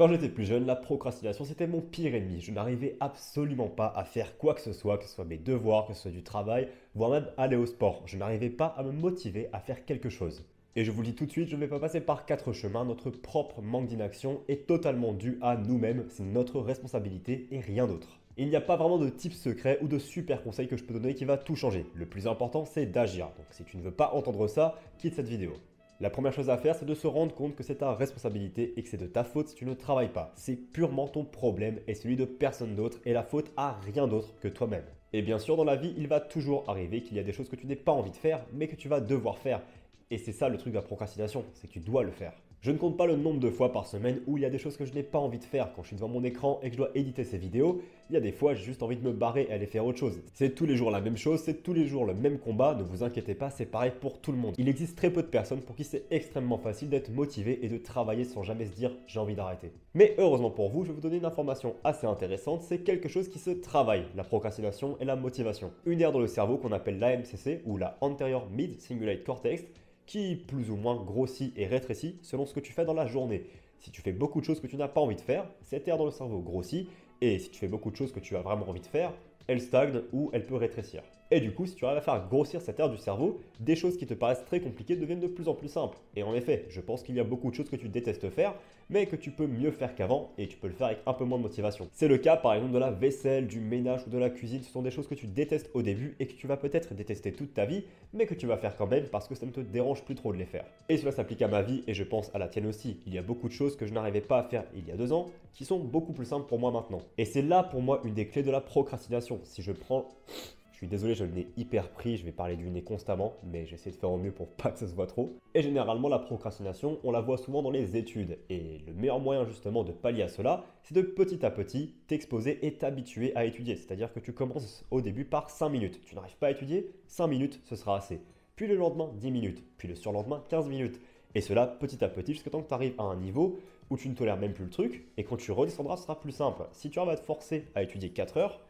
Quand j'étais plus jeune, la procrastination c'était mon pire ennemi. Je n'arrivais absolument pas à faire quoi que ce soit mes devoirs, que ce soit du travail, voire même aller au sport. Je n'arrivais pas à me motiver à faire quelque chose. Et je vous le dis tout de suite, je ne vais pas passer par quatre chemins. Notre propre manque d'inaction est totalement dû à nous-mêmes. C'est notre responsabilité et rien d'autre. Il n'y a pas vraiment de type secret ou de super conseil que je peux donner qui va tout changer. Le plus important, c'est d'agir. Donc si tu ne veux pas entendre ça, quitte cette vidéo. La première chose à faire, c'est de se rendre compte que c'est ta responsabilité et que c'est de ta faute si tu ne travailles pas. C'est purement ton problème et celui de personne d'autre et la faute à rien d'autre que toi-même. Et bien sûr, dans la vie, il va toujours arriver qu'il y a des choses que tu n'aies pas envie de faire, mais que tu vas devoir faire. Et c'est ça le truc de la procrastination, c'est que tu dois le faire. Je ne compte pas le nombre de fois par semaine où il y a des choses que je n'ai pas envie de faire quand je suis devant mon écran et que je dois éditer ces vidéos. Il y a des fois, j'ai juste envie de me barrer et aller faire autre chose. C'est tous les jours la même chose, c'est tous les jours le même combat, ne vous inquiétez pas, c'est pareil pour tout le monde. Il existe très peu de personnes pour qui c'est extrêmement facile d'être motivé et de travailler sans jamais se dire j'ai envie d'arrêter. Mais heureusement pour vous, je vais vous donner une information assez intéressante, c'est quelque chose qui se travaille, la procrastination et la motivation. Une aire dans le cerveau qu'on appelle l'AMCC ou la Anterior Mid Cingulate Cortex, qui plus ou moins grossit et rétrécit selon ce que tu fais dans la journée. Si tu fais beaucoup de choses que tu n'as pas envie de faire, cette aire dans le cerveau grossit, et si tu fais beaucoup de choses que tu as vraiment envie de faire, elle stagne ou elle peut rétrécir. Et du coup, si tu arrives à faire grossir cette aire du cerveau, des choses qui te paraissent très compliquées deviennent de plus en plus simples. Et en effet, je pense qu'il y a beaucoup de choses que tu détestes faire, mais que tu peux mieux faire qu'avant et tu peux le faire avec un peu moins de motivation. C'est le cas par exemple de la vaisselle, du ménage ou de la cuisine. Ce sont des choses que tu détestes au début et que tu vas peut-être détester toute ta vie, mais que tu vas faire quand même parce que ça ne te dérange plus trop de les faire. Et cela s'applique à ma vie et je pense à la tienne aussi. Il y a beaucoup de choses que je n'arrivais pas à faire il y a 2 ans qui sont beaucoup plus simples pour moi maintenant. Et c'est là pour moi une des clés de la procrastination. Si je prends... Je suis désolé, j'ai le nez hyper pris, je vais parler du nez constamment, mais j'essaie de faire au mieux pour pas que ça se voit trop. Et généralement, la procrastination, on la voit souvent dans les études. Et le meilleur moyen justement de pallier à cela, c'est de petit à petit t'exposer et t'habituer à étudier. C'est-à-dire que tu commences au début par 5 minutes. Tu n'arrives pas à étudier, 5 minutes, ce sera assez. Puis le lendemain, 10 minutes. Puis le surlendemain, 15 minutes. Et cela petit à petit jusqu'à temps que tu arrives à un niveau où tu ne tolères même plus le truc. Et quand tu redescendras, ce sera plus simple. Si tu arrives à te forcer à étudier 4 heures,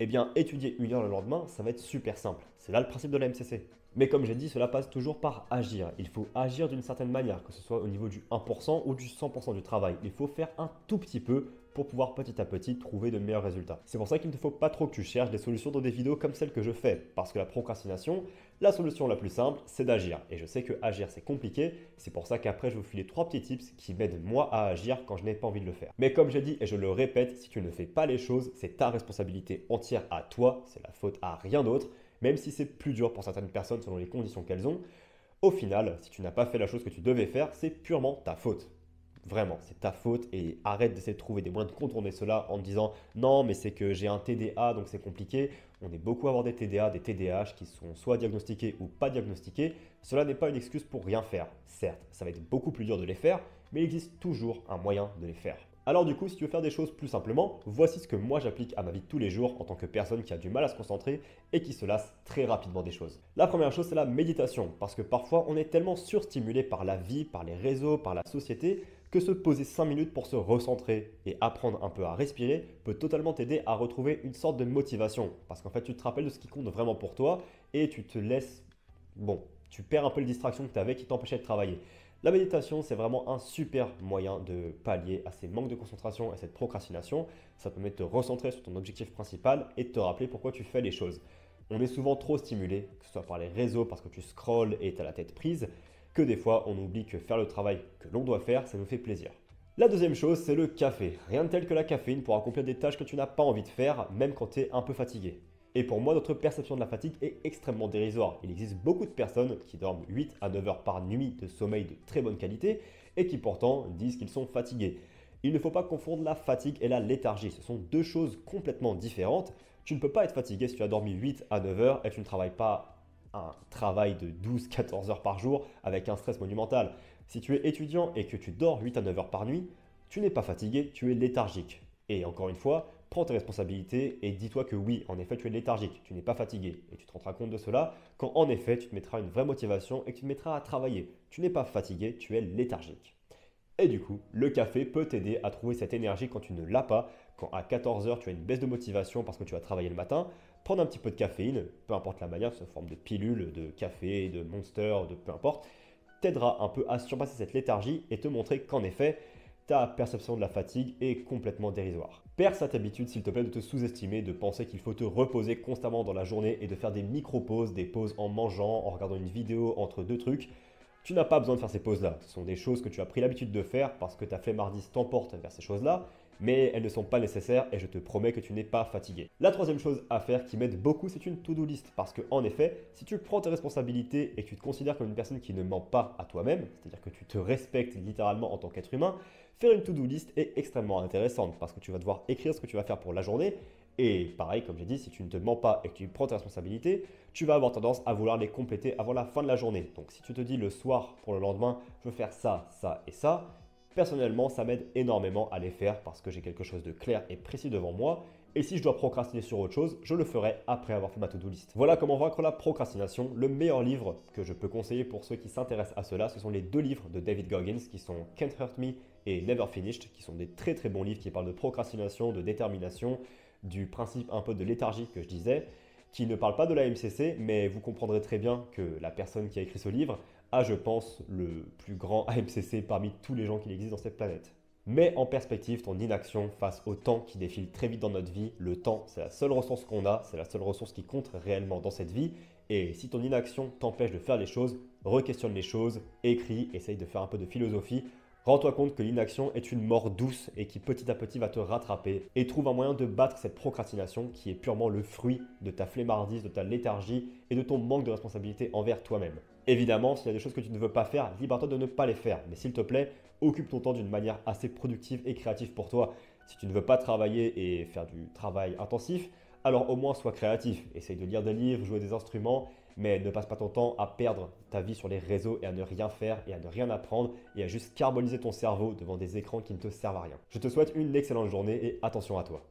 eh bien, étudier 1 heure le lendemain, ça va être super simple. C'est là le principe de la MCC. Mais comme j'ai dit, cela passe toujours par agir. Il faut agir d'une certaine manière, que ce soit au niveau du 1% ou du 100% du travail. Il faut faire un tout petit peu pour pouvoir petit à petit trouver de meilleurs résultats. C'est pour ça qu'il ne faut pas trop que tu cherches des solutions dans des vidéos comme celles que je fais. Parce que la procrastination, la solution la plus simple, c'est d'agir. Et je sais que agir, c'est compliqué. C'est pour ça qu'après, je vous filer 3 petits tips qui m'aident moi à agir quand je n'ai pas envie de le faire. Mais comme j'ai dit et je le répète, si tu ne fais pas les choses, c'est ta responsabilité entière à toi. C'est la faute à rien d'autre. Même si c'est plus dur pour certaines personnes selon les conditions qu'elles ont, au final, si tu n'as pas fait la chose que tu devais faire, c'est purement ta faute. Vraiment, c'est ta faute et arrête d'essayer de trouver des moyens de contourner cela en te disant non, mais c'est que j'ai un TDA donc c'est compliqué. On est beaucoup à avoir des TDA, des TDAH qui sont soit diagnostiqués ou pas diagnostiqués. Cela n'est pas une excuse pour rien faire. Certes, ça va être beaucoup plus dur de les faire, mais il existe toujours un moyen de les faire. Alors du coup, si tu veux faire des choses plus simplement, voici ce que moi j'applique à ma vie de tous les jours en tant que personne qui a du mal à se concentrer et qui se lasse très rapidement des choses. La première chose, c'est la méditation, parce que parfois on est tellement surstimulé par la vie, par les réseaux, par la société, que se poser 5 minutes pour se recentrer et apprendre un peu à respirer peut totalement t'aider à retrouver une sorte de motivation. Parce qu'en fait, tu te rappelles de ce qui compte vraiment pour toi et tu te laisses... Bon, tu perds un peu les distractions que tu avais qui t'empêchaient de travailler. La méditation, c'est vraiment un super moyen de pallier à ces manques de concentration et à cette procrastination. Ça permet de te recentrer sur ton objectif principal et de te rappeler pourquoi tu fais les choses. On est souvent trop stimulé, que ce soit par les réseaux parce que tu scrolles et tu as la tête prise, que des fois on oublie que faire le travail que l'on doit faire, ça nous fait plaisir. La deuxième chose, c'est le café. Rien de tel que la caféine pour accomplir des tâches que tu n'as pas envie de faire, même quand tu es un peu fatigué. Et pour moi, notre perception de la fatigue est extrêmement dérisoire. Il existe beaucoup de personnes qui dorment 8 à 9 heures par nuit de sommeil de très bonne qualité et qui pourtant disent qu'ils sont fatigués. Il ne faut pas confondre la fatigue et la léthargie. Ce sont deux choses complètement différentes. Tu ne peux pas être fatigué si tu as dormi 8 à 9 heures et tu ne travailles pas un travail de 12-14 heures par jour avec un stress monumental. Si tu es étudiant et que tu dors 8 à 9 heures par nuit, tu n'es pas fatigué, tu es léthargique. Et encore une fois, prends tes responsabilités et dis-toi que oui, en effet, tu es léthargique, tu n'es pas fatigué. Et tu te rendras compte de cela quand en effet, tu te mettras une vraie motivation et que tu te mettras à travailler. Tu n'es pas fatigué, tu es léthargique. Et du coup, le café peut t'aider à trouver cette énergie quand tu ne l'as pas, quand à 14 heures tu as une baisse de motivation parce que tu vas travailler le matin. Prendre un petit peu de caféine, peu importe la manière, sous forme de pilule, de café, de monster, de peu importe, t'aidera un peu à surpasser cette léthargie et te montrer qu'en effet, ta perception de la fatigue est complètement dérisoire. Perds cette habitude, s'il te plaît, de te sous-estimer, de penser qu'il faut te reposer constamment dans la journée et de faire des micro-pauses, des pauses en mangeant, en regardant une vidéo entre deux trucs. Tu n'as pas besoin de faire ces pauses-là. Ce sont des choses que tu as pris l'habitude de faire parce que ta flemmardise t'emporte vers ces choses-là, mais elles ne sont pas nécessaires et je te promets que tu n'es pas fatigué. La troisième chose à faire qui m'aide beaucoup, c'est une to-do list. Parce que, en effet, si tu prends tes responsabilités et que tu te considères comme une personne qui ne ment pas à toi-même, c'est-à-dire que tu te respectes littéralement en tant qu'être humain, faire une to-do list est extrêmement intéressante parce que tu vas devoir écrire ce que tu vas faire pour la journée. Et pareil, comme j'ai dit, si tu ne te mens pas et que tu prends tes responsabilités, tu vas avoir tendance à vouloir les compléter avant la fin de la journée. Donc si tu te dis le soir pour le lendemain, je veux faire ça, ça et ça, personnellement, ça m'aide énormément à les faire parce que j'ai quelque chose de clair et précis devant moi. Et si je dois procrastiner sur autre chose, je le ferai après avoir fait ma to-do list. Voilà comment vaincre la procrastination. Le meilleur livre que je peux conseiller pour ceux qui s'intéressent à cela, ce sont les deux livres de David Goggins qui sont Can't Hurt Me et Never Finished, qui sont des très très bons livres qui parlent de procrastination, de détermination, du principe un peu de léthargie que je disais, qui ne parle pas de la MCC, mais vous comprendrez très bien que la personne qui a écrit ce livre a, je pense, le plus grand AMCC parmi tous les gens qui existent dans cette planète. Mets en perspective ton inaction face au temps qui défile très vite dans notre vie. Le temps, c'est la seule ressource qu'on a, c'est la seule ressource qui compte réellement dans cette vie. Et si ton inaction t'empêche de faire les choses, re-questionne les choses, écris, essaye de faire un peu de philosophie. Rends-toi compte que l'inaction est une mort douce et qui petit à petit va te rattraper et trouve un moyen de battre cette procrastination qui est purement le fruit de ta flemmardise, de ta léthargie et de ton manque de responsabilité envers toi-même. Évidemment, s'il y a des choses que tu ne veux pas faire, libère-toi de ne pas les faire. Mais s'il te plaît, occupe ton temps d'une manière assez productive et créative pour toi. Si tu ne veux pas travailler et faire du travail intensif, alors au moins sois créatif. Essaye de lire des livres, jouer des instruments, mais ne passe pas ton temps à perdre ta vie sur les réseaux et à ne rien faire et à ne rien apprendre et à juste carboniser ton cerveau devant des écrans qui ne te servent à rien. Je te souhaite une excellente journée et attention à toi.